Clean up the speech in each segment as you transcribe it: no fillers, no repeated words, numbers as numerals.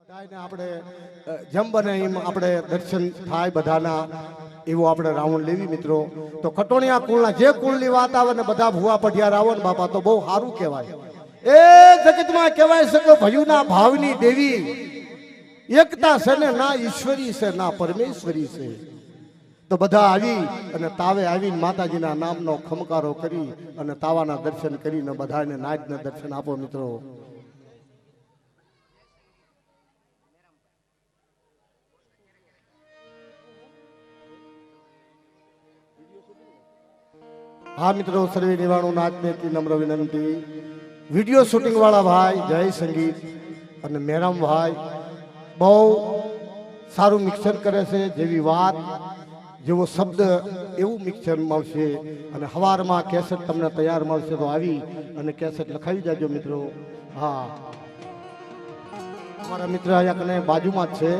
આપણે જેમ બને એમ આપણે દર્શન થાય બધાના એવો આપણે રાઉન્ડ લેવી મિત્રો. તો ખટોણિયા કુળના જે કુળની વાત આવે ને બધા ભુવા પઢિયાર આવો ને બાપા તો બહુ સારું કહેવાય. એ જગતમાં કહેવાય છે કે ભયુના ભાવની દેવી એકતા છે ને ના ઈશ્વરી છે ના પરમેશ્વરી છે. તો બધા આવી અને તાવે આવીને માતાજીના નામનો ખમકારો કરી અને તાવાના દર્શન કરીને બધાને નાચના દર્શન આપો મિત્રો. હા મિત્રો, સર્વે નિવાણું નાચને નમ્ર વિનંતી. વિડીયો શૂટિંગ વાળા ભાઈ જય સંગીત અને મેરામ ભાઈ બહુ સારું મિક્સર કરે છે. જેવી વાત જેવો શબ્દ એવું મિક્સર મળશે. અને સવારમાં કેસેટ તમને તૈયાર મળશે તો આવી અને કેસેટ લખાવી જાજો મિત્રો. હા, અમારા મિત્ર અહીંયા કને બાજુમાં જ છે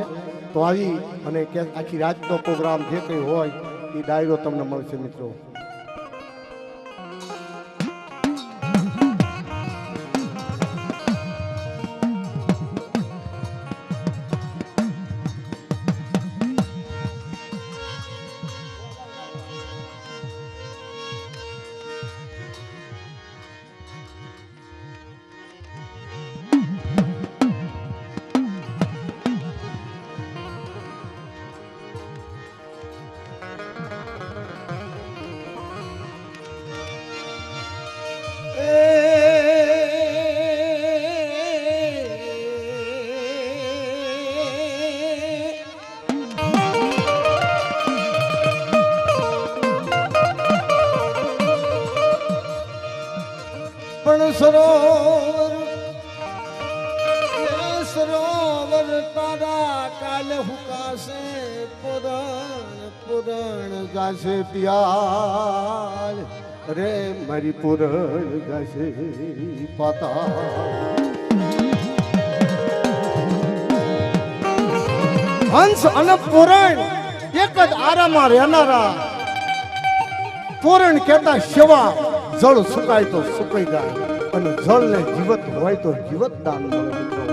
તો આવી અને આખી રાતનો પ્રોગ્રામ જે કંઈ હોય એ ડાયરો તમને મળશે મિત્રો. સરોવર તારા કાલ હુકાશે પુરણ ગાશે પિયાર રે મારી પુરણ ગાશે પાતા. હંસ અને પુરણ એક જ આરામાં રહેનારા. પુરણ કહેતા સેવા, જળ સુકાય તો સુકાઈ જાય અને જળ ને જીવત હોય તો જીવત દાન મળે મિત્રો.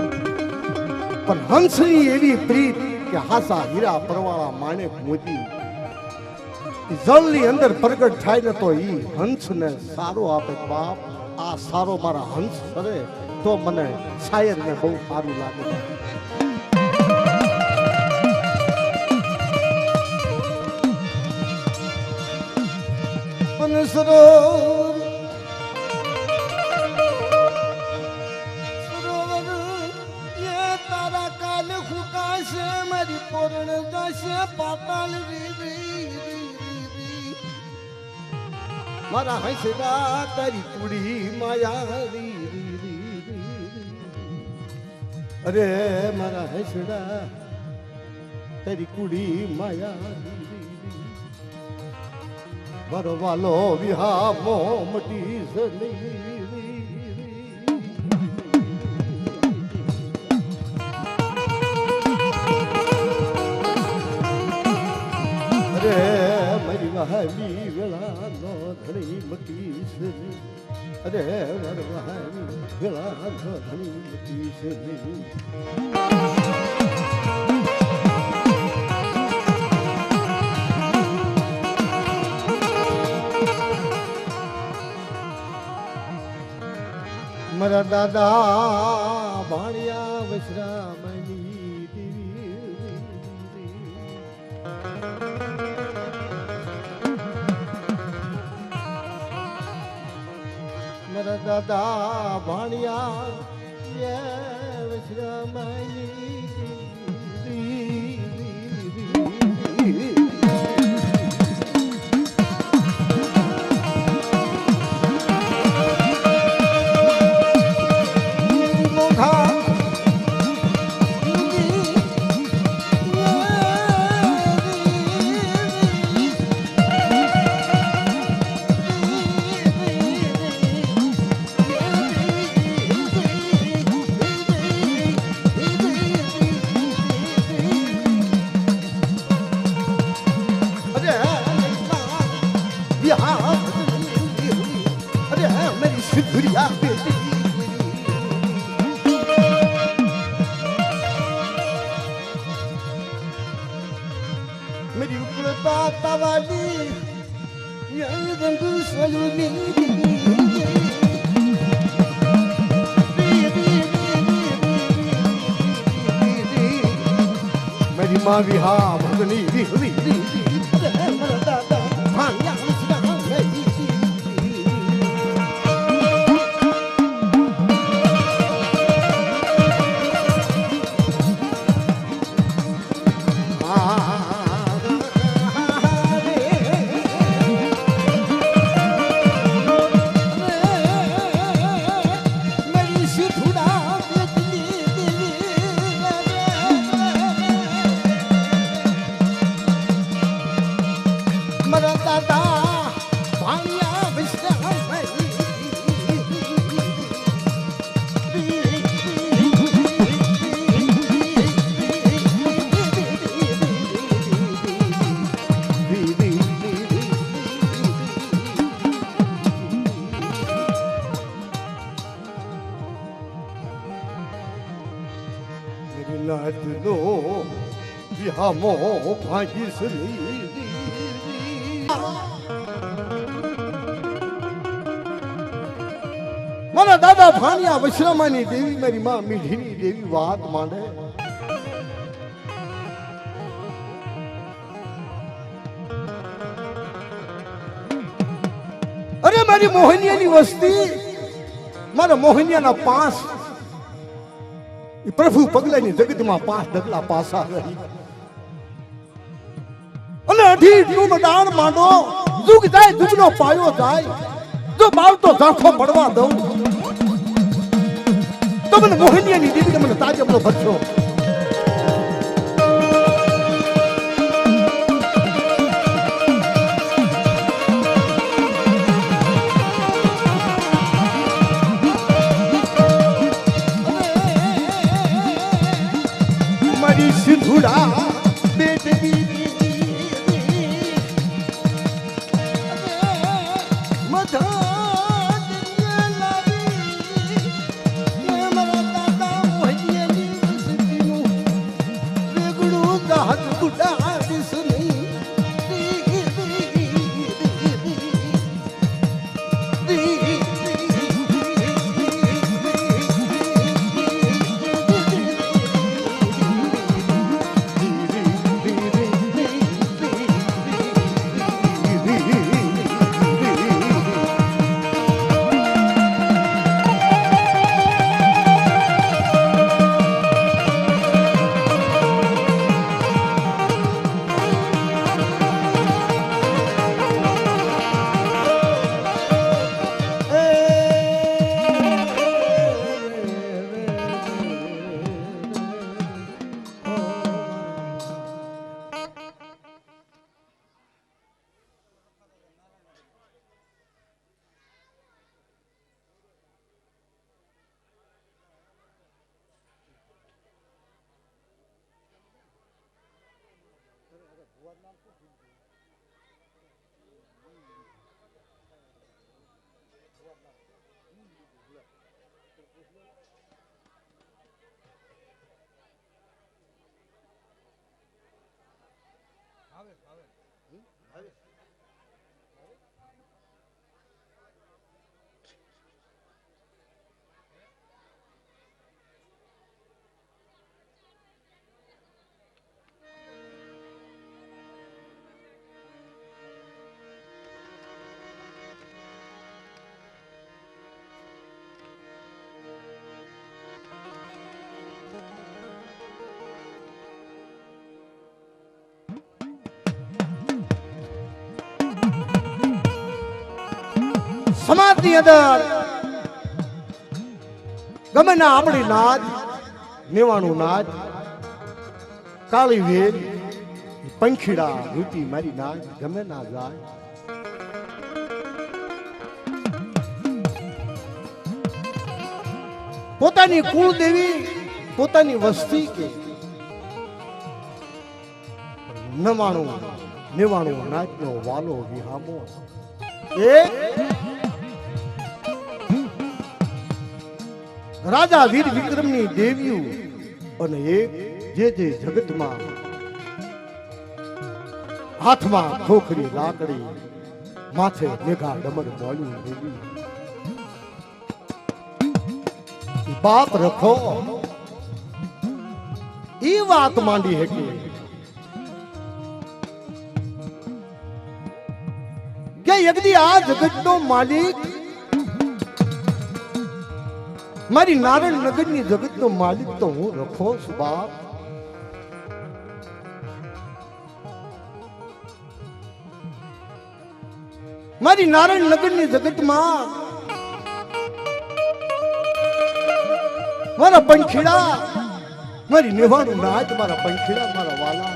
પણ હંસની એવી પ્રીત કે હાસા હીરા પરવાળા માણેક મોતી જળની અંદર પ્રગટ થાય ને તો ઈ હંસને સારો આપે. બાપ આ સારો મારા હંસ કરે તો મને શાયરને બહુ સારું લાગે. મારી પૂર્ણ જશે પાતાળ મારા હસડા તારી કુડી માયા અરે મારા હસડા તારી કુડી માયા મારો વાલો વિહા મોમટી સલી. મારી વહાવી વેળા નો ધણી મતી છે. અરે મારી વહાવી વેળા નો ધણી મતી છે. મારા દાદા ભાણિયા વસરામની મારા દાદા ભાણિયા વસરામની તાવાલી રંગ સલુની મારી માં વિહા ભગની વિહરી લાડનો વિહામો ભાગી સરી મારા દાદા ભાણિયા વૈશ્રમાની દેવી મારી માં મીઠીની દેવી વાત માંડે અરે મારી મોહનિયાની વસ્તી મારા મોહનિયાના પાંચ પ્રભુ પગલાની જગતમાં પાંચ ડગલા પાસા રહી અને અઢી નું દાણ માંડો દુઃખ જાય દુઃખનો પાયો જાય જો બાવતો ઝાંખો પડવા દઉં તો મને મોહનિયાની દીદી મને તાજબનો ભરશો સિંધુડા બેટની સમાજની અંદર ગમે ના આપણી નાચ મેવાણું નાચ કાળી વેલ પંખીડા રૂટી મારી નાચ ગમે ના જાય પોતાની કુળદેવી પોતાની વસ્તી કે નવાણું નેવાણું નાચનો વાલો વિહામો રાજા વીર વિક્રમની દેવીઓ અને એક જે જગતમાં હાથમાં ખોખરી લાકડી, માથે મેઘા ડમર બોલ્યું દેવી. બાપ રખો ઈ વાત માંડી હતી કે એકદી આ જગતનો માલિક, મારી નારાયણ નગરની જગતનો માલિક તો હું રખો છું બાપ. મારી નારાયણ નગરની જગતમાં મારા પંખીડા, મારી નિવાણું નાચ, મારા પંખીડા, મારા વાલા,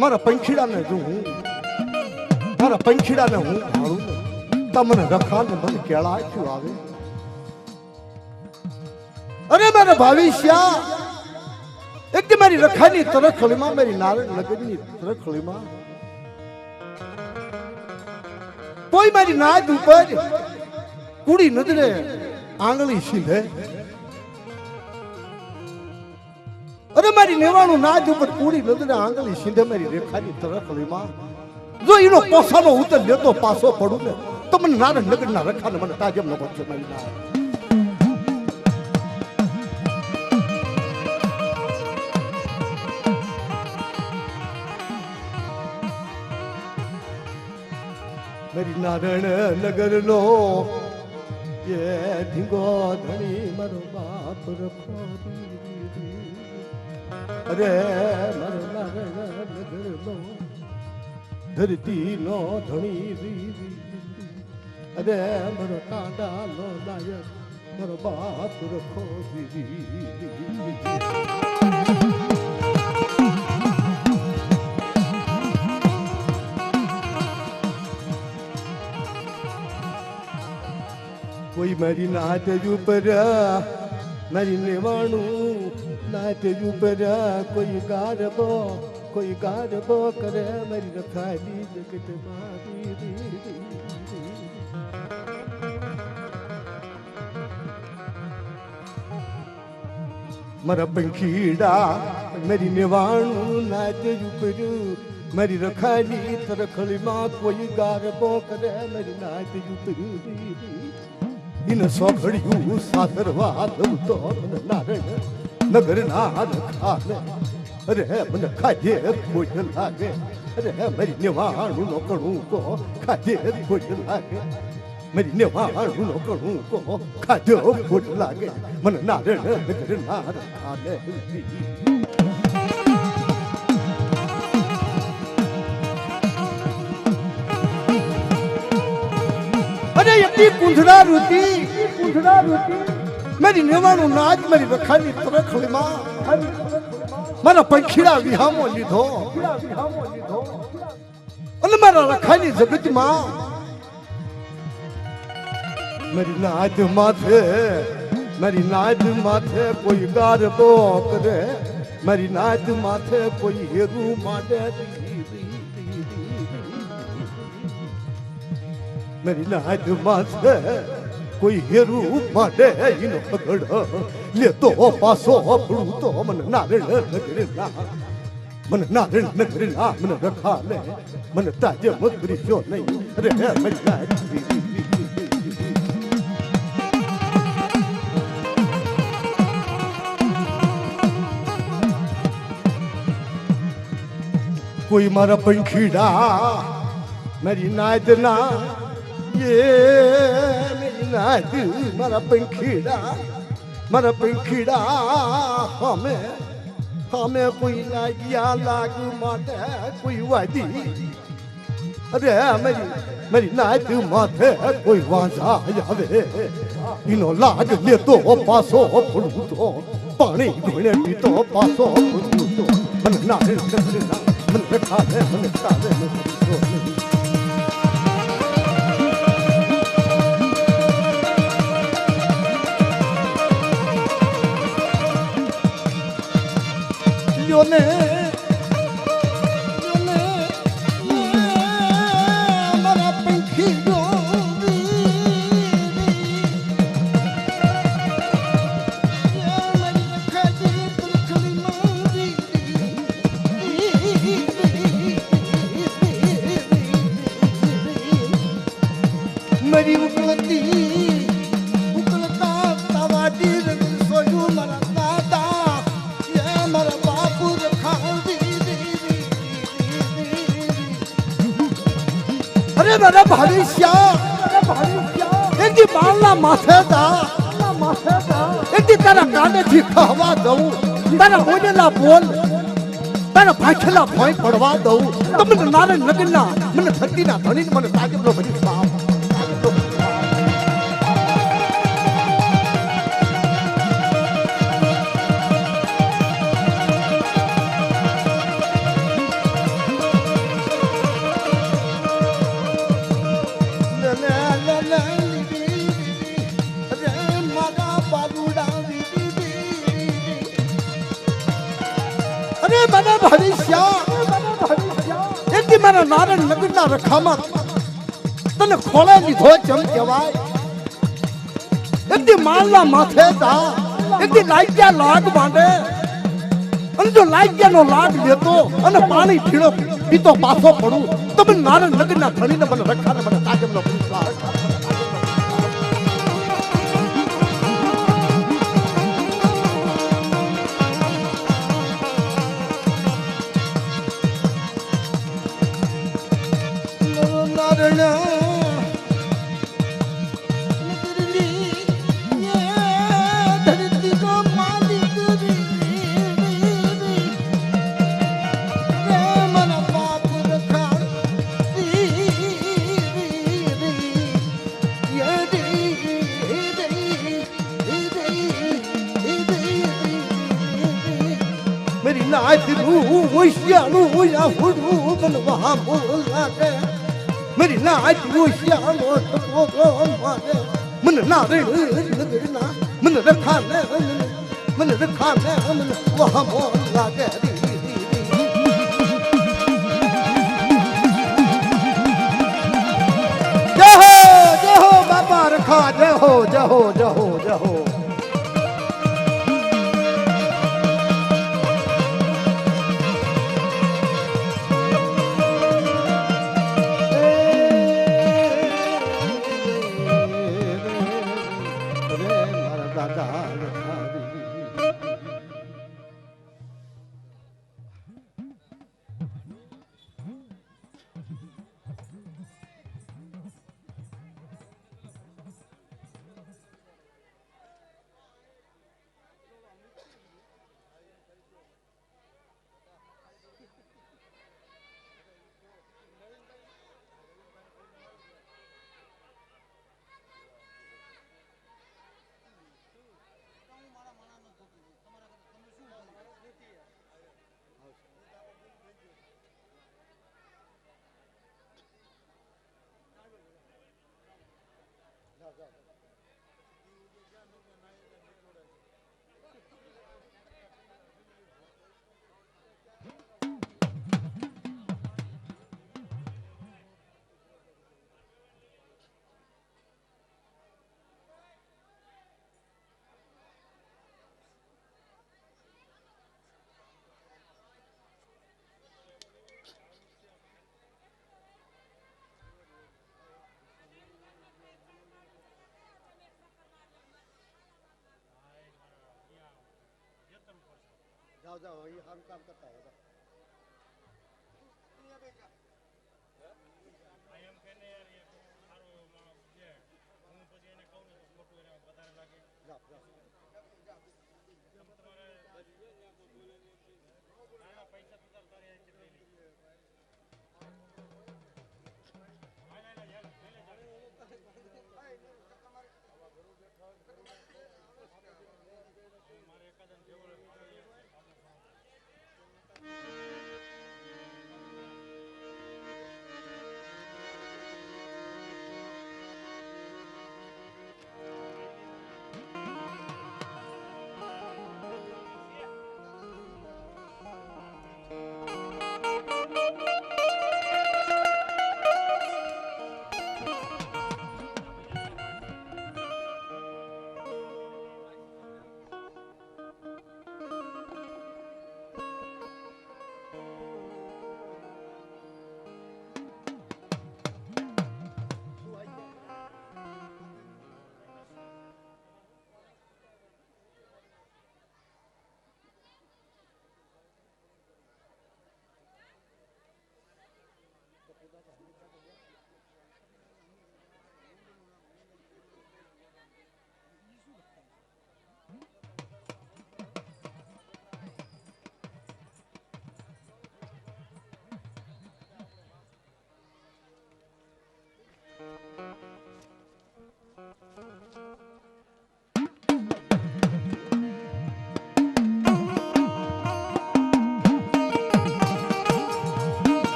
મારા પંખીડાને જો હું, મારા પંખીડાને હું ભાળું, તમને રખાને મને કેળાચ્યું આવે. અરે મારા ભાવિષ્યા, એક મારી રખાની તરખડીમાં, મારી નારાયણ નગરની તરખડીમાં કોઈ મારી નાદ ઉપર કુડી નજરે આંગળી સીધે. અરે મારી નેવાણું નાદ ઉપર કુડી નજરે આંગળી સીધે મારી રેખાની તરખડીમાં જો એનો પોસાનો ઉતર લેતો પાછો પડું ને તો મને નારાયણ નગરના રખાને મને તાજમ ન બચશે મારી ના. મારી નારાયણ નગરનો એ ધીંગો ધણી મારો બાપ રખો. અરે મારો નારાયણ નગરનો ધરતીનો ધણી, અરે મારો કાંડાનો નાયક મારો બાપ રખો. કોઈ મારી નાત ઉપર, મારી નેવાણું નાત ઉપર કોઈ ગારબો, કોઈ ગારબો કરે મારી રખાલી જગત મારી. મારા પંખીડા, મારી નેવાણું નાત ઉપર મારી રખાલી તરખડીમાં કોઈ ગારબો કરે મારી નાત ઉપર. ઇન સોઘડિયું સાસરવા દઉં તો મને નારાયણ નગર ના રખાલે. અરે મને ખાજે ભોજ લાગે, અરે મારી નેવાણું નો કણું કો ખાજે ભોજ લાગે, મારી નેવાણું નો કણું કો ખાજો ભોજ લાગે, મને નારાયણ નગર ના રખાલે. અરે એટલી કુંધડા રૂતી, કુંધડા રૂતી મારી નેવાણું નાચ મારી રખાની તરખડીમાં મારા પંખીડા વિહામો લીધો અને મારા રખાની જગતમાં મારી નાચ માથે, મારી નાચ માથે કોઈ ગારબો કરે, મારી નાચ માથે કોઈ હેરું માંડે. મારી નાચ માથે કોઈ હેરું માંડે એનો પગડ લેતો પાછો આપણું તો મને નારાયણ નગર ના, મને નારાયણ નગર ના મને રખાલે, મને તાજે મગરી જો નહીં. અરે મારી નાચ કોઈ મારા પંખીડા, મારી નાદ ના મેરી નાદ, મારા પંખીડા, મારા પંખીડા હમે હમે કોઈ લાગ્યા લાગ માટે કોઈ વાદી. અરે મારી નાદ માથે કોઈ વાંઝા આવે એનો લાગ લેતો પાછો પડું તો પાણી ઘોડે પીતો પાછો પડું તો મને નારાયણ મને રખાલે, મને તારે ને મારા પંખીડો मेरा भविष्य एक दी बालना माथे दा एक दी तारा काने थी कहवा दऊं तारा बोलेला बोल तारा भाषेला भोय पड़वा दऊं तो मन नारे नगना मन धरती ना धनी मन ताजबलो भरी बाप મને ભવિષ્ય એક દી મારા નારાયણ નગરના રખામાં તને ખોળે લીધો ચમ કહેવાય એક દી માલના માથે તા એક દી લાગ્યા લાગ માંડે અને જો લાગ્યાનો લાગ લેતો અને પાણી પીળો પીતો પાછો પડું તો મને નારાયણ નગરના ધણીને મને રખાને મને તાજમનો વિશ્વાસ मेरी नाच ऊशियानु या हुडू बनवा बोला के मेरी नाच ऊशियानु तो मारे मन नारे नगरना मन रखा ने मन वहां बोला के जय हो बाबा रखा जय हो जय हो जय हो जय हो जाओ जाओ ये हम काम करता है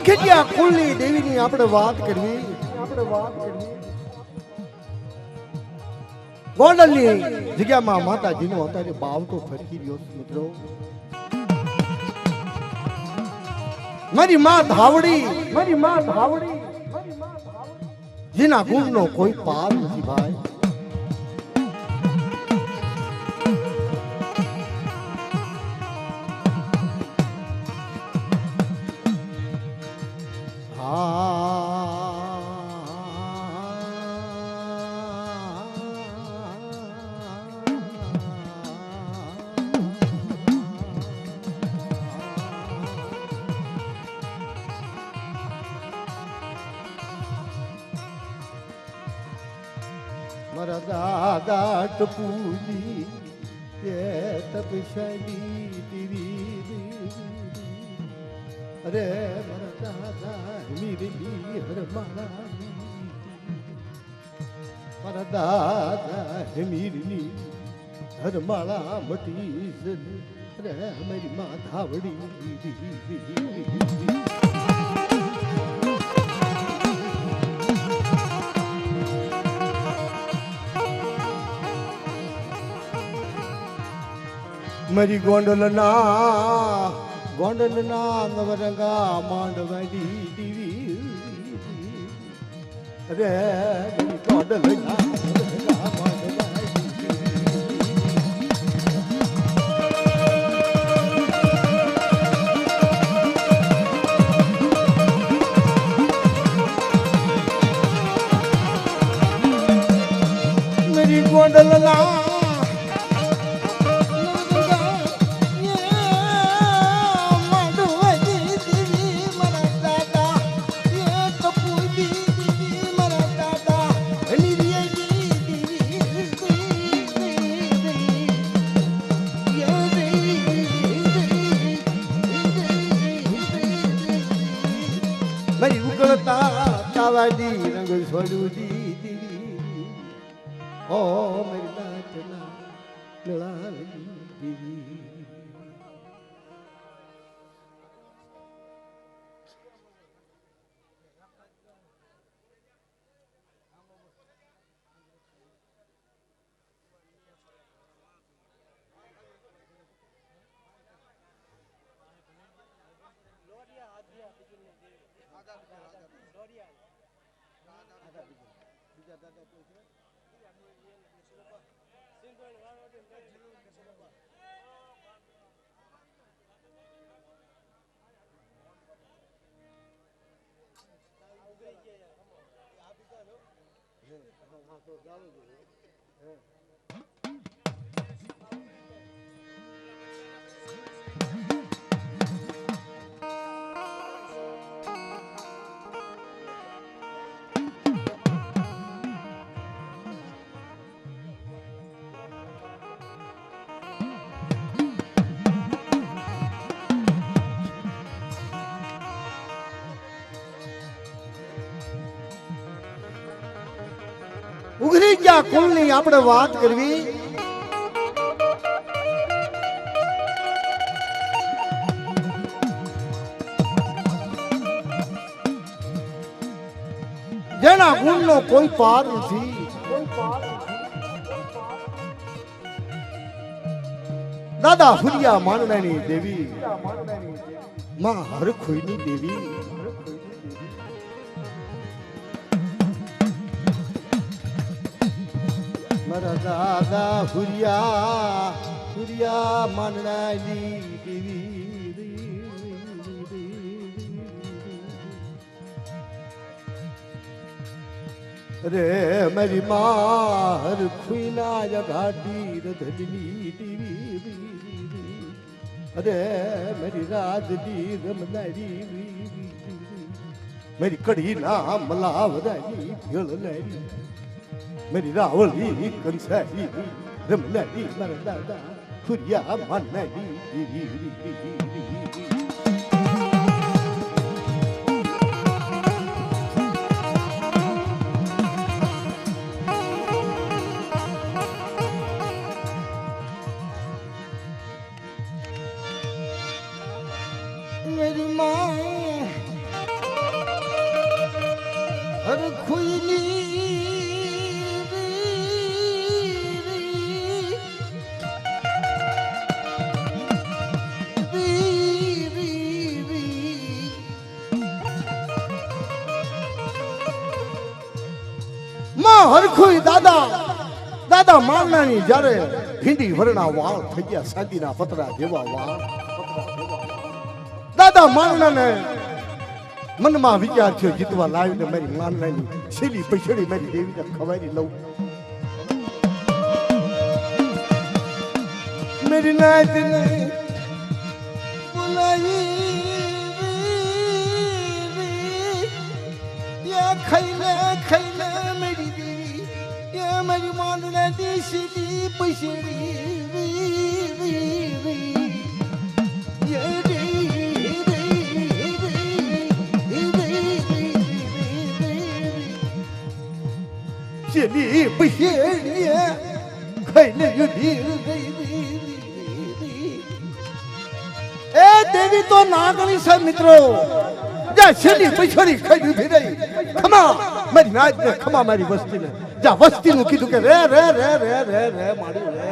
ઉખેટિયા કુળની દેવીની આપણે વાત કરવી. ગોંડલની જગ્યામાં માતાજીનો અત્યારે બાવટો ફરકી રહ્યો છે મિત્રો. મારી માં ધાવડી, જેના ગુણનો કોઈ પાર નથી ભાઈ. મારા દાદા ટપુજી એ તપશાલી દીવી. અરે મારા દાદા મીરલી હરમાળા, મારા દાદા મીરલી હરમાળા મટી. અરે મારી માં ધાવડી. મારી ગોંડલના નવરંગા માંડવાડી દીવી. અરે મારી ગોંડલના નવરંગા માંડવાડી. મારી ગોંડલના મારી ઉગળતા તાવાડી રંગ છોડું દીદી. ઓ મારી નાચના લળાવી દીદી. ઉઘરી ગયા કુળની આપણે વાત કરવી. જેના ગુણનો કોઈ પાર નથી. દાદા હુરિયા માંડવાની દેવી, માં હરખોઈની દેવી. મારા દાદા હુરિયા માંડવાની દેવી. અરે મારી માં હરખોઈના જગાડી રધની દેવી. અરે મારી રાજની રમનારી, મારી કઢી ના મલાવરાની ભેળનારી, મારી રાવળી કંસારી રમનારી, મારા દાદા ખુરિયા માનનારી. मेरी माँ હરખુય દાદા દાદા મારનાની જ્યારે ભીંડી વરણા વાળ થઈ ગયા સાદીના પતરા જેવા વાળ દાદા મારનાને મનમાં વિચાર થયો જીતવા લાવીને મારી મારનાની સીલી પછડી મારી દેવીને ખવારી લઉં मेरी नाच ने बुलाई या खैले मेरी देवी या मेरी मानना देशी पछड़ी चली पछड़ी खैले ए देवी तो नागणी से मित्रों जा छेली पिछड़ी खड़ी भी रही खमा मेरी नाच ने खमा मेरी वस्ती ने जा वस्ती नु कीधु के रे रे रे रे रे रे माड़ी रे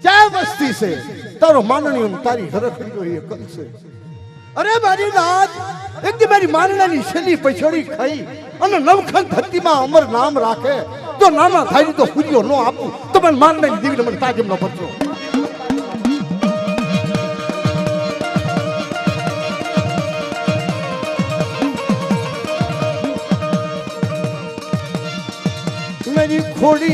जा वस्ती से तारो माननी तारी हरखड़ी तो ये कल से अरे मारी नाच एक दी मेरी माननी छेली पिछड़ी खाई અને નવખંડ ધરતીમાં અમર નામ રાખે જો નાના થાય તો પૂજ્યો નો આપું તો મને માનની દેવીને મને તાજમ નો પચો मेरी खोड़ी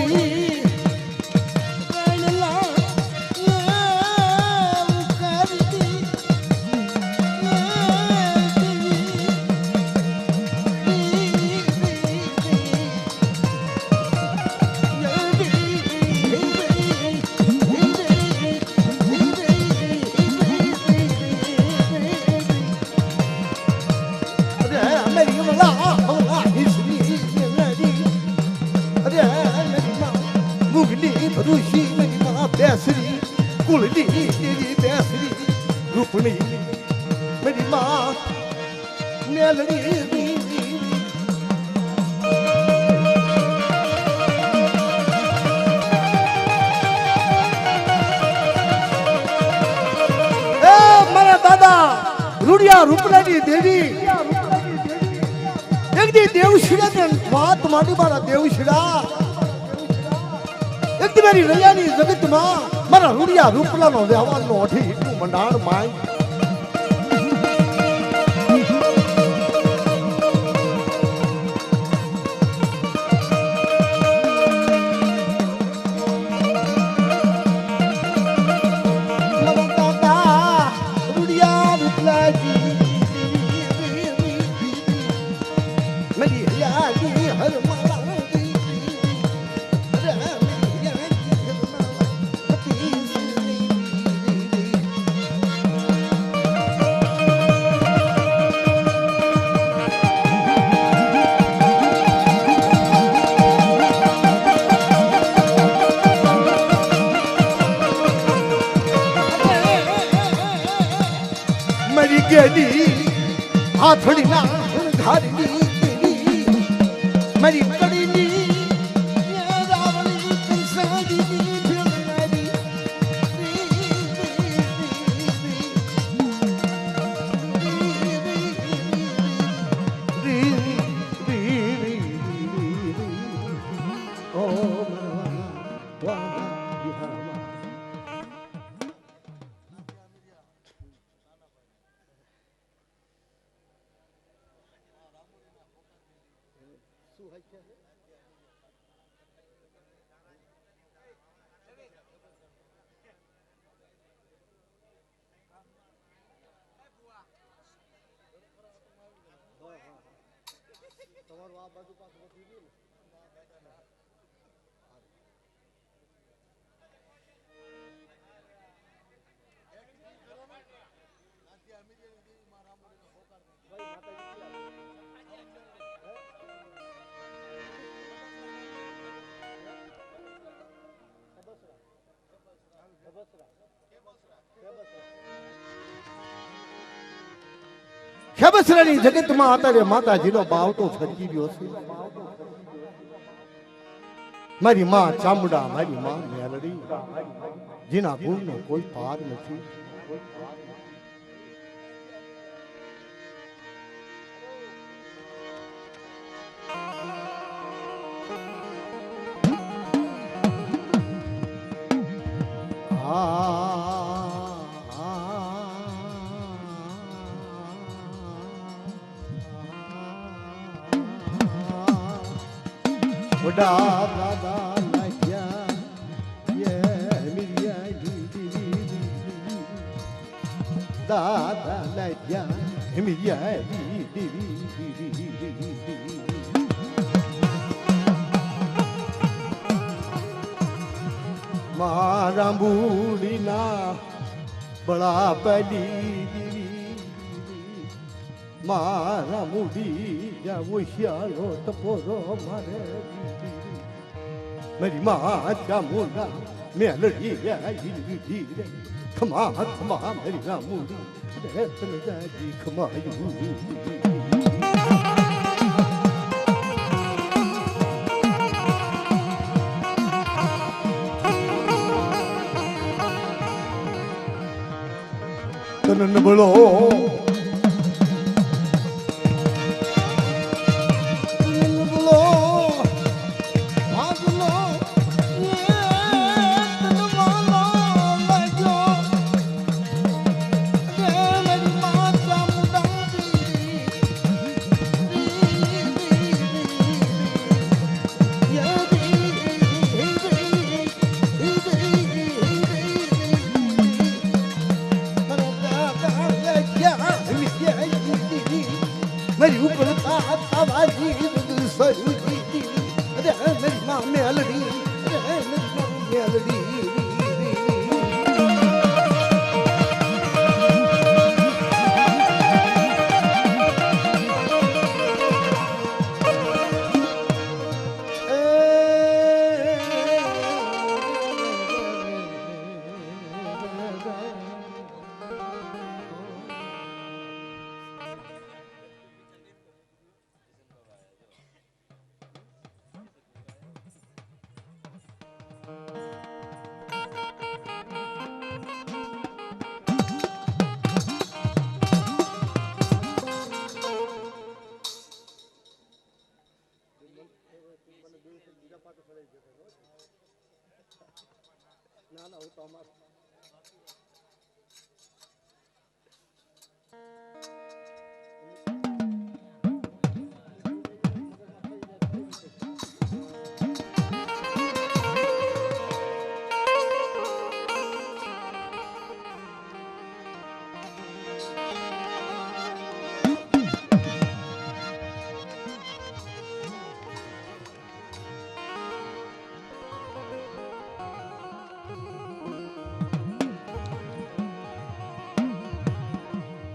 मेरी माँ मेलड़ी मारा दादा रूढ़िया रूपलानी देवी एक दी देवशिड़ा ने बात मानी मारा देवशिड़ा एक दी मेरी रैयानी जगत मां मारा रूढ़िया रूपलानो व्यवहार नो अठी इतनु मंडाण माई हाथड़ी ना घारी मेरी कड़ी नी रावण की साड़ी फिरनारी ओ ખેબસરાની જગતમાં અત્યારે માતાજીનો બાવટો ફરકી ગયો છે મારી માં ચામુંડા મારી માં મેલડી જેના ગુણનો કોઈ પાર નથી દાદા લાગ્યા દાદા લાગ્યા મારા બુડીના બળા પડી મારા મુડી જાવો શિયાળો ટપોરો મારે મારી મા ચામુંડા મેલડી ખમા ખમા મારી રામુડી તને જાજી ખમાયું તને બોલો મારી ઉપર તાવાજી સરુજી અરે મારી માં મેલડી અરે મારી માં મેલડી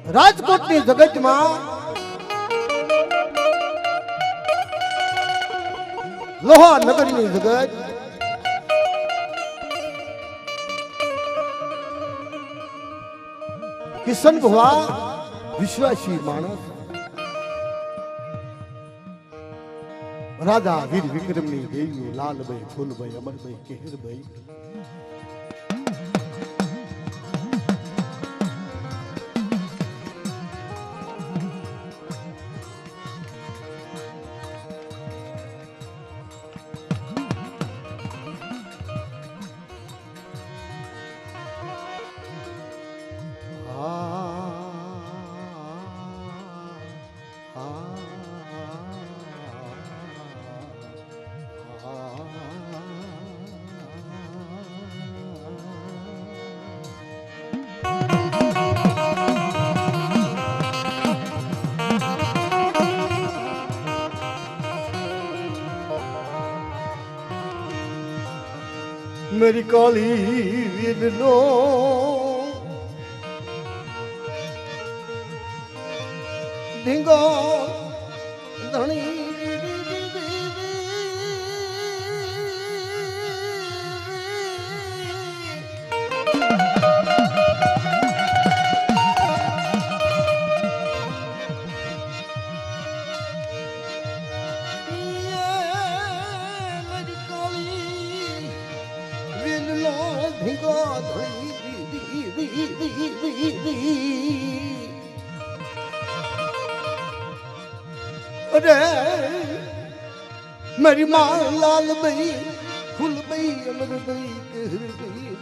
રાજકોટની જગતમાં લોહા નગરની જગત કિશન ભવા વિશ્વાસી માણસ રાજા વીર વિક્રમની દેવીઓ લાલભાઈ ફૂલભાઈ અમરભાઈ કેહરભાઈ मेरी काली वीरनो ढींगो धनी अरे मेरी माँ लाल बई फुल बई अमर बई कहर बई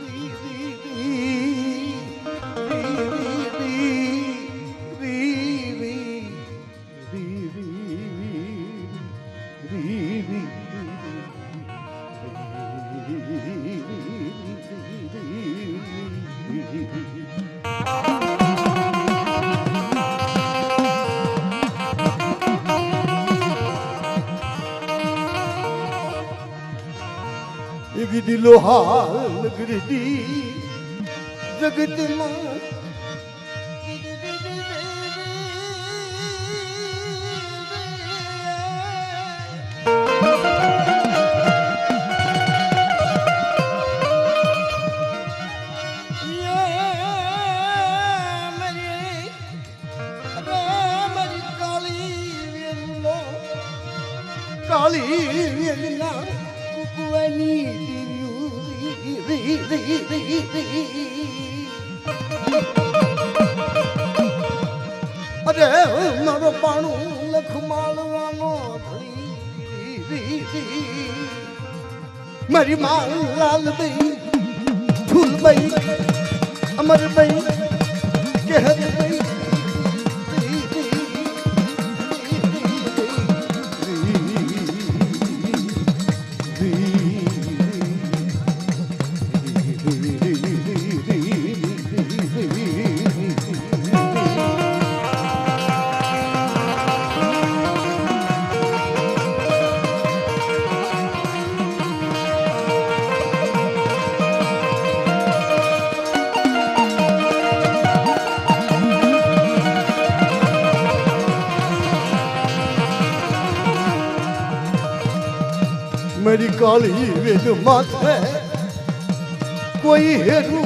દિલો હાલ ગીરી જગતમાં કાળી વેલના કુકવાની અરે મારો પાણું લખમાળવાનો મારી માં લાલભાઈ ફૂલભાઈ અમરભાઈ કેહરભાઈ मेरी काली वेद माथे कोई हेरू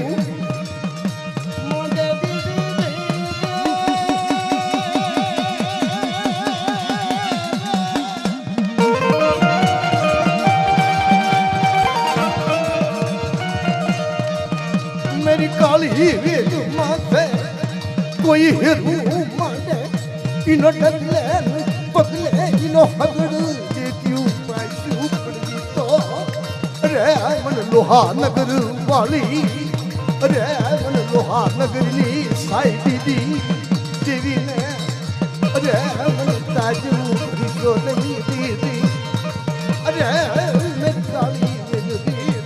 मेरी काली वेद माथे कोई हेरू माने इनो डगले पगले इनो हगड़ मन लोहा नगर वाली अरे मन लोहा नगर ની સાઈ દીદી દેવી ને અરે મને તાજુ રીતો નહીં દીદી અરે મેં કાળી દીદી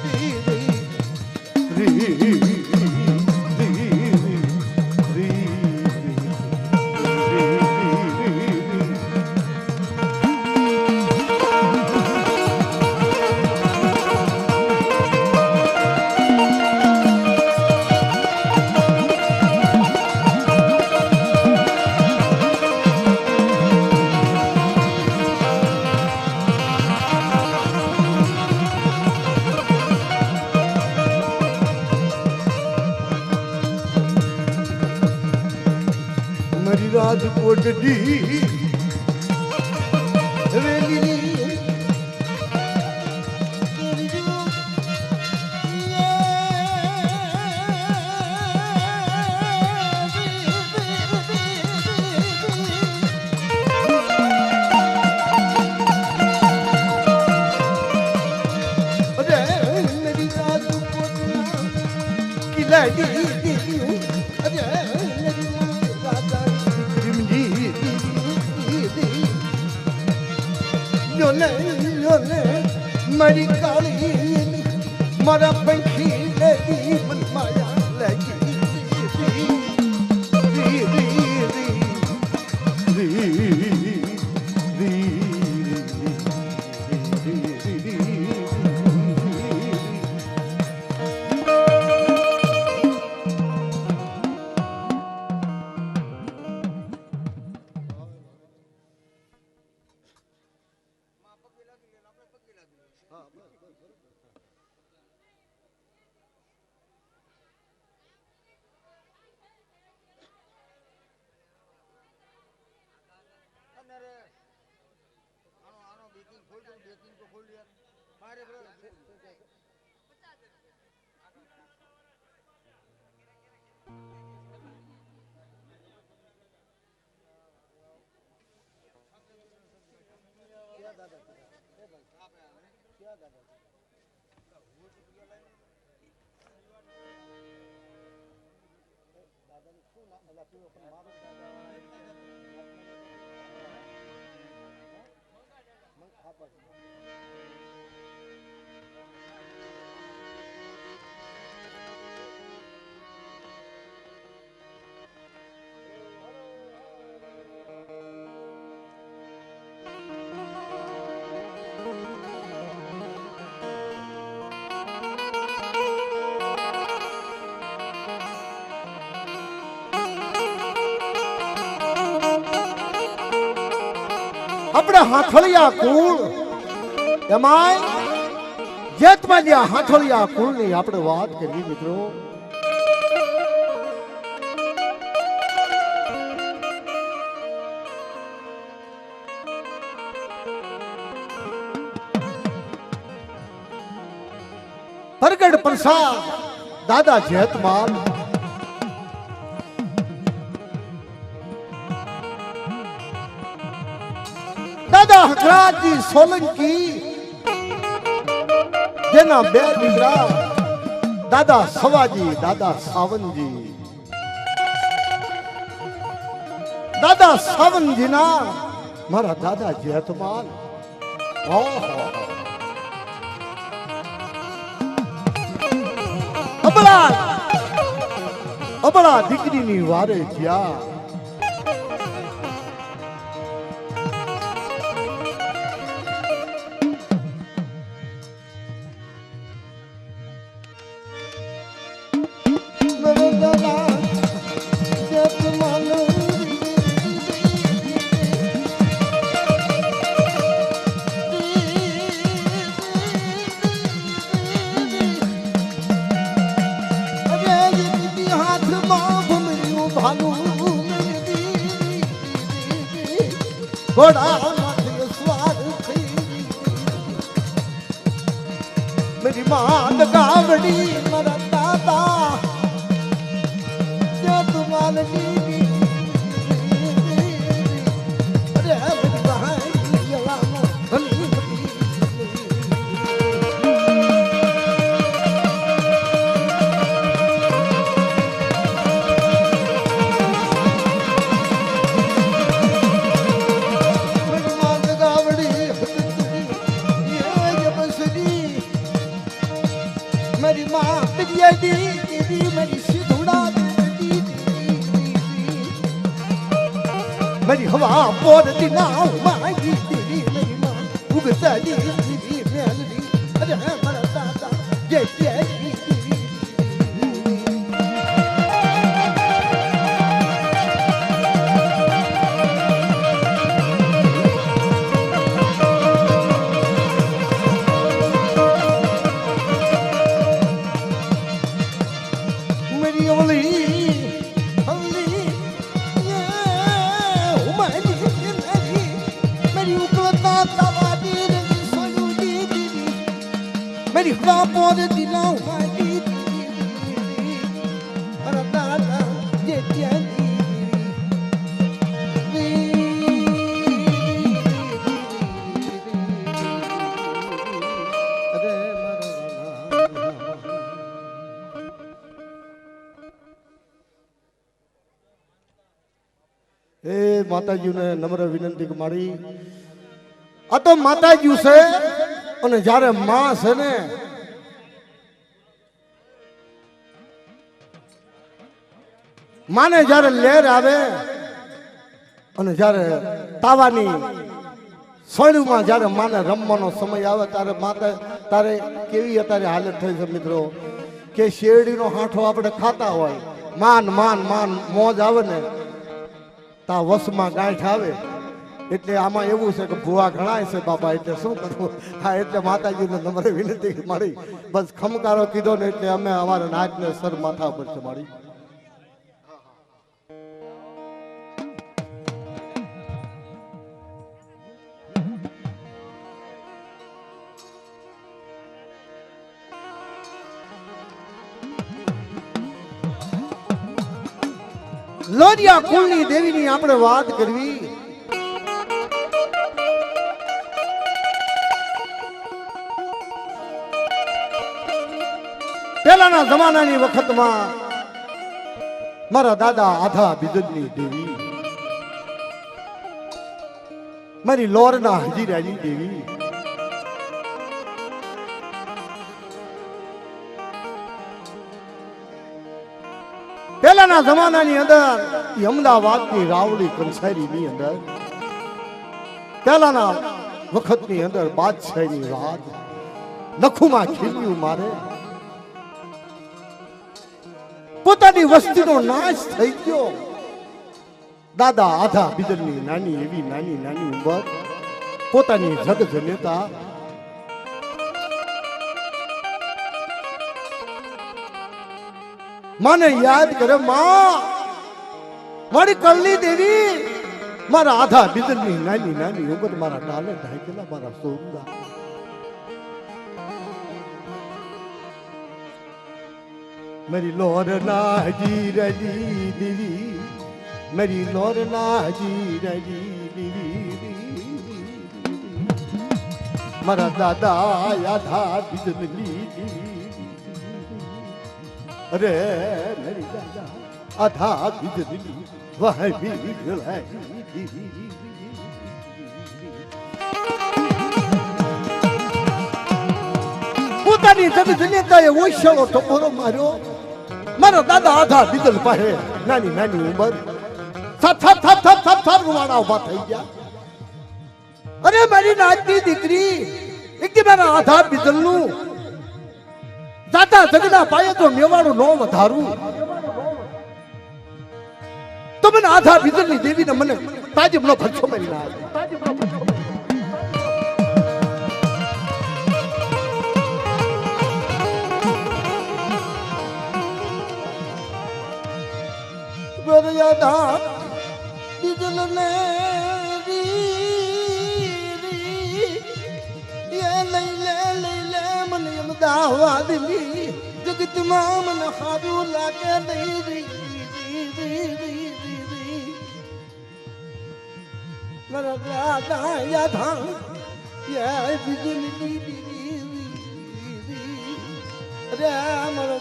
રાજકોટ ડી રેલી અરે મેરી રાજકોટ કિલ્લા ડી મારી કાળી મારા પંખી લેતી મન માયા લેતી આપણે હાથળિયા કુળ એમાં જેતમાં જે હાથળિયા કુળની આપણે વાત કરી મિત્રો. પ્રગટ પ્રસાદ દાદા જેતમાલ દાદા હકરાજી સોલંકી જેના બે દીકરા દાદા સવાજી દાદા સાવનજી. દાદા સાવનજીના મારા દાદા જેતમાલ. અબળા દીકરીની વારે જ્યાં मेरी मान गावड़ी मरा दादा तुम्हार मेरी माँ मेरी हवा पोर दिना मांगी तेरी मेरी माँ उगता दी मेरी अरे मरा दादा ये मेरी हवा पोर दिला माताजी ने नम्र विनंती मारी आ तो माताजी से અને જ્યારે માં છે ને માને જ્યારે લહેર આવે અને જ્યારે તાવાની સોયડુમાં જ્યારે માને રમવાનો સમય આવે ત્યારે માતા તારે કેવી અત્યારે હાલત થઈ છે મિત્રો કે શેરડીનો હાંઠો આપણે ખાતા હોય માન માન માન મોજ આવે ને તા વસમાં ગાંઠ આવે એટલે આમાં એવું છે કે ભૂવા ઘણા છે બાપા એટલે શું કરવું. હા એટલે માતાજીને તમારે વિનંતી મારી બસ ખમકારો કીધો ને એટલે અમે અમારા નાચને સર માથા પર છે મારી. લોરિયા કુળની દેવીની આપણે વાત કરવી. પહેલાના જમાનાની વખતમાં મારા દાદા આધા બિદલની દેવી મારી લોરના હજીરાની દેવી પહેલાના જમાનાની અંદર અમદાવાદની રાવડી કંસારીની અંદર પહેલાના વખતની અંદર બાદશાહની રાજ નખુમાં ખીલ્યું મારે પોતાની વસ્તીનો નાશ થઈ ગયો. દાદા આધા બિદલની નાની એવી નાની નાની ઉંમર પોતાની જગજનતા માને યાદ કરે. માં, મારી કલ્લી દેવી, મારા આધા બિદરની નાની નાની ઉંમર, મારા ડાલે ઢાંકેલા મારા સોમદા. मेरी लोरना जीरजी दीवी, मेरी लोरना जीरजी दीवी, मारा दादा आधा बिजली दीवी, अरे मेरी दादा आधा बिजली वह भी जलाई दीवी. પોતાની જગજનતાએ ઓછળો ટપોરો માર્યો. મારા દાદા આધા બીજલ પાસે નાની નાની ઉંમર સાત સાત સાત સાત સાત સાત રૂવાડા ઉભા થઈ ગયા. અરે મારી નાચની દીકરી, એક મારા આધા બીજલ નું દાદા જગના પાયે તો મેવાડું ન વધારું તો મને આધા બીજલ ની દેવીને મને તાજીબ નો ભરછો મળી ના યાદા બીજલ ને લઈ લે મને એમ દાવા દિલી જગતમાં મને સારું લાગે નહીં. મારા દાદા યાદા બીજલ રે મારો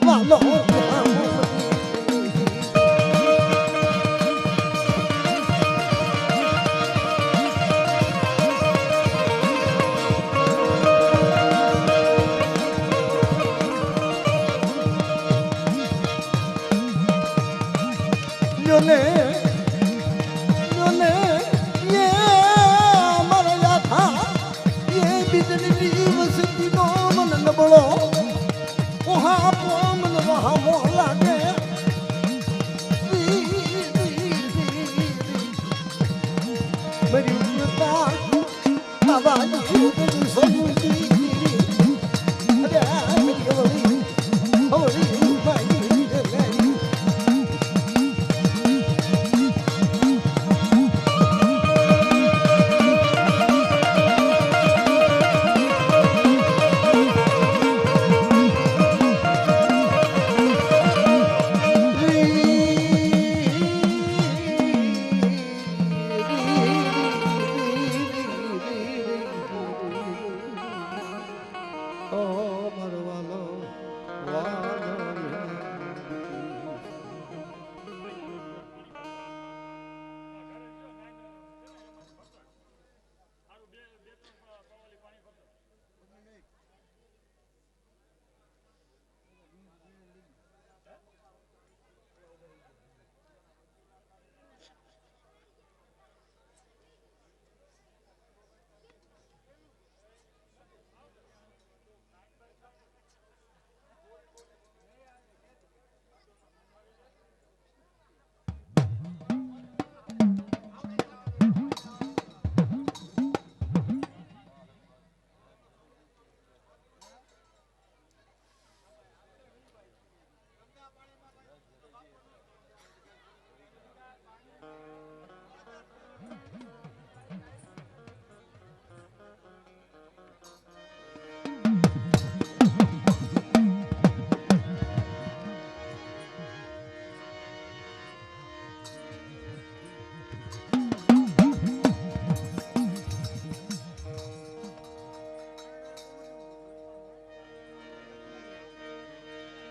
વાલો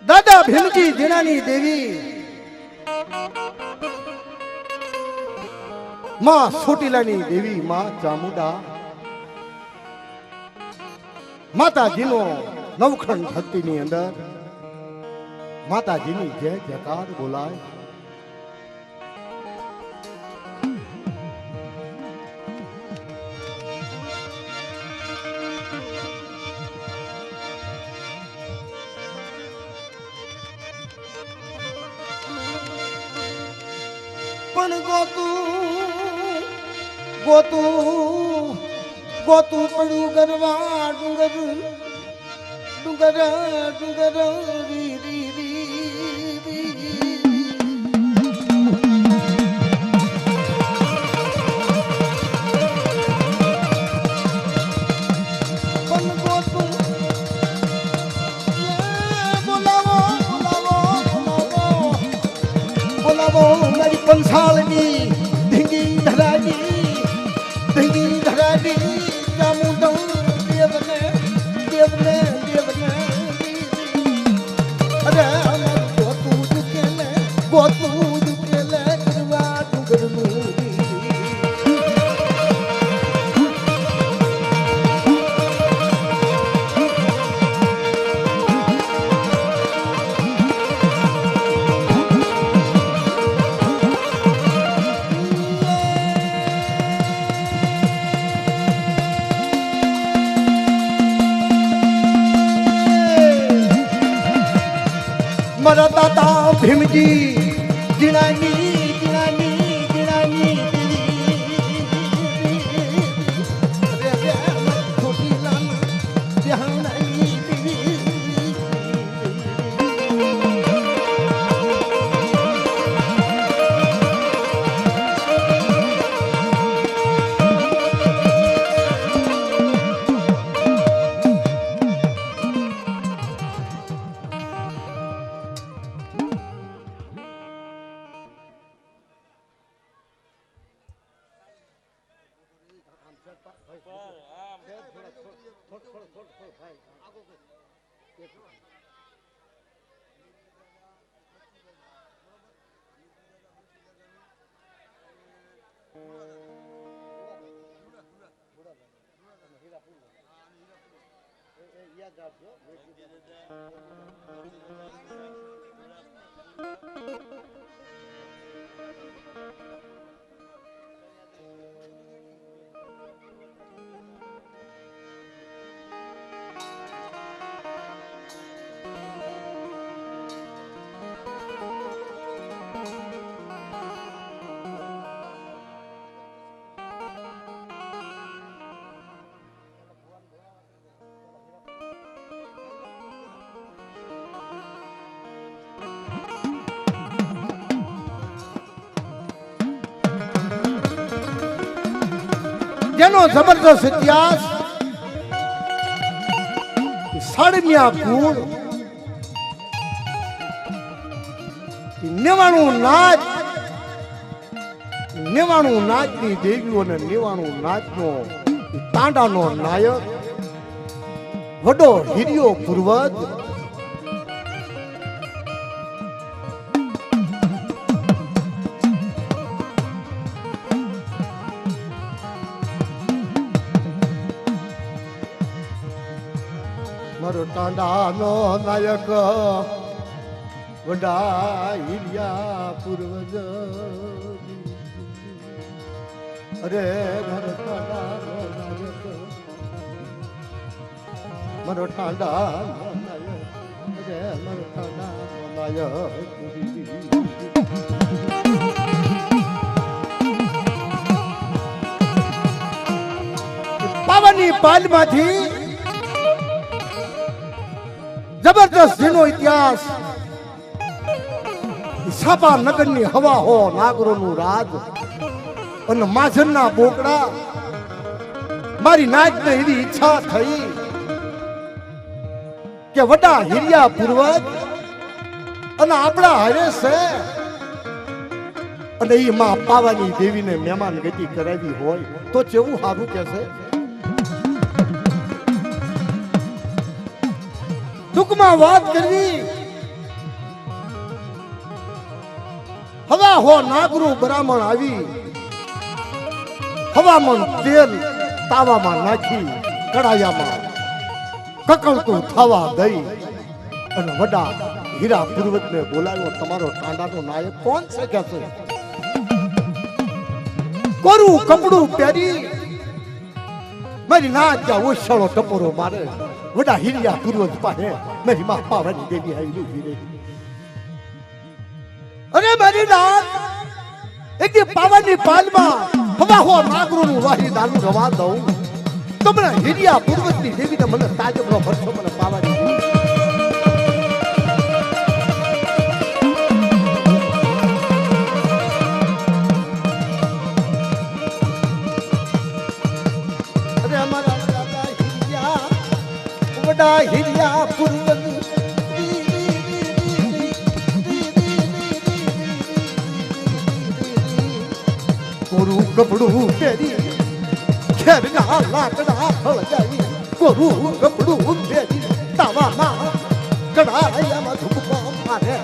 દાદા ભીમજી જીણાની દેવી માં ચોટીલાની દેવી માં ચામુંડા માતાજીનો નવખંડ ભક્તિની અંદર માતાજીની જય જયકાર બોલાય. પણ ગોતું ગોતું ગોતું પડ્યું ગરવા ડુંગર ડુંગર ડુંગર રી રી રી પણ ગોતું બોલાવો બોલાવો બોલાવો બોલાવો મારી પંસાળની ધીંગી ધરાડી જામુદમ દેવને દેવને દેવને અરે ગોતું દુકેલે કરવા ડુંગરનું મારા દાદા ભીમજી જીણાની જીણાની જીણાની છોટી લાલ જહાનાની જેનો જબરદસ્ત ઇતિહાસ સાડમિયા કુળ 99 નાચની દેવીઓ અને 99 નાચનો તાંડાનો નાયક વડો હિરિયો પૂર્વજ મારો તાંડાનો નાયક વડા હિરિયા પૂર્વજ અરે મારો તાંડાનો નાયક મારો તાંડાનો નાયક અરે મારો તાંડાનો નાયક પાવાની પાલમાંથી જબરદસ્ત જેનો ઇતિહાસ છાપા નગરની હવા હો નાગરોનું રાજ અને માઝનના બોકડા મારી નાચને એવી ઈચ્છા થઈ કે વડા હિરિયા પૂર્વજ અને આપણા હરે છે અને એ માં પાવાની દેવીને મહેમાન ગતિ કરાવી હોય તો કેવું સારું કે છે. ટૂંકમાં વાત કરવી હવા હો નાગરું બ્રાહ્મણ આવી હવામાન તેલ તાવામાં નાખી કડાયામાં કકળતું થવા દઈ અને વડા હીરા પૂર્વજને બોલાવ્યો. તમારો ટાંડાનો નાયક કોણ છે કે છે? કોરું કપડું પહેરી મારી નાચ ત્યાં ઓછાળો ટપોરો મારે વડા હીરિયા પૂર્વજ પાસે મારી માં પાવાની દેવી આવી રહી. અરે મારી નાચ એક દી પાવાની પાલમાં હવા હો નાગરોનું વાહી દારૂ રવા દઉં તમને હિરિયા પૂર્વજની દેવીને મને તાજબનો ભરસો મને પાવાની હિરિયા પૂર્વજ કોરું કપડું પહેરી ખેરના લાકડા હળગાઈ કોરું કપડું પહેરી તાવામાં કડાયામાં ધૂપકો મારે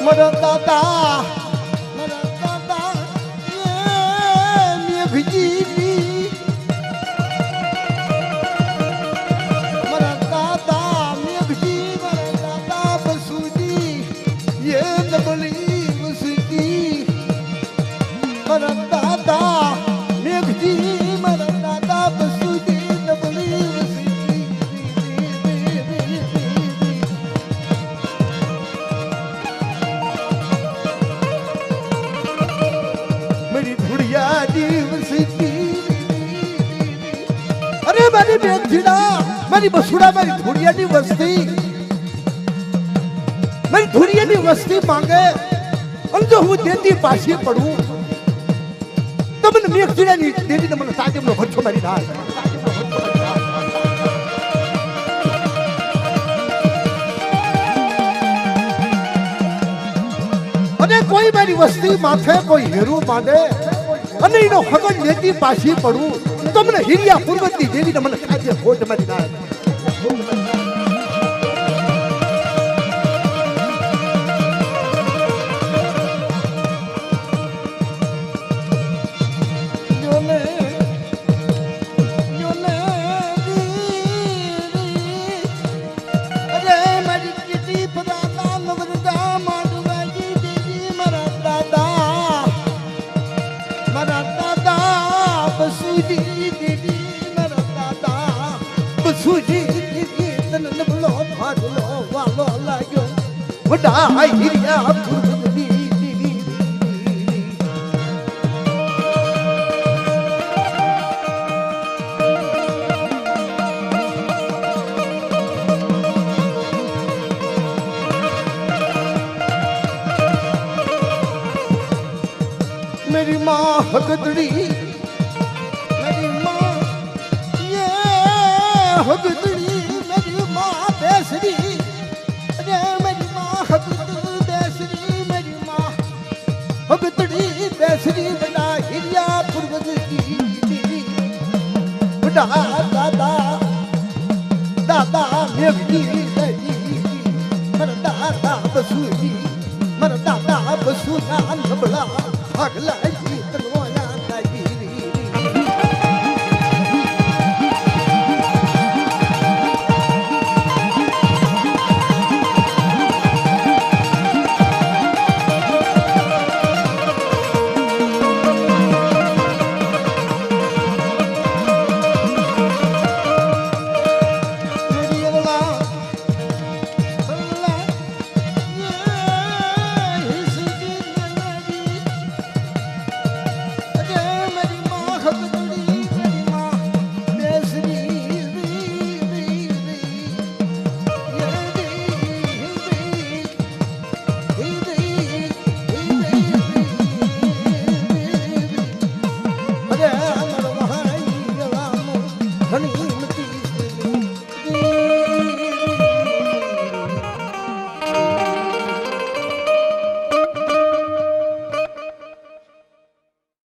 મરા દાદા મેઘજી મરા દાદા મેઘજી મરા દાદા બસુજી યે નબલી વસતી મરા દાદા મેઘજી મરા દાદા બસુજી નબલી વસતી मेरी धुड़िया दिवसती अरे मारी बेगझिड़ा मारी बसुड़ा मारी धुड़ियाની વસ્તી મારી ધુड़ियाની વસ્તી માંગે અને જો હું દેતી પાછી પડું તમને મેઘઝિડાની દેવીને મને તાજબનો ભરછો મારી નાખ અને કોઈ મારી વસ્તી માથે કોઈ હેરું માંડે અને એનો હગન લેતી પાછી પડું તમને હિરિયા પૂર્વજની દેવીને મને કાજે ખોટ મારી નાખ હિરિયા मेरी माँ हगदड़ी मेरी माँ ये हगदड़ी मेरी माँ बेसरी अरे मेरी माँ हगदड़ी बेसरी मेरी माँ हगदड़ी बेसरी बड़ा हिरिया पूर्वज की बड़ा दादा दादा मेघजी मेरा दादा बसूजी मेरा दादा बसूना नबला भागला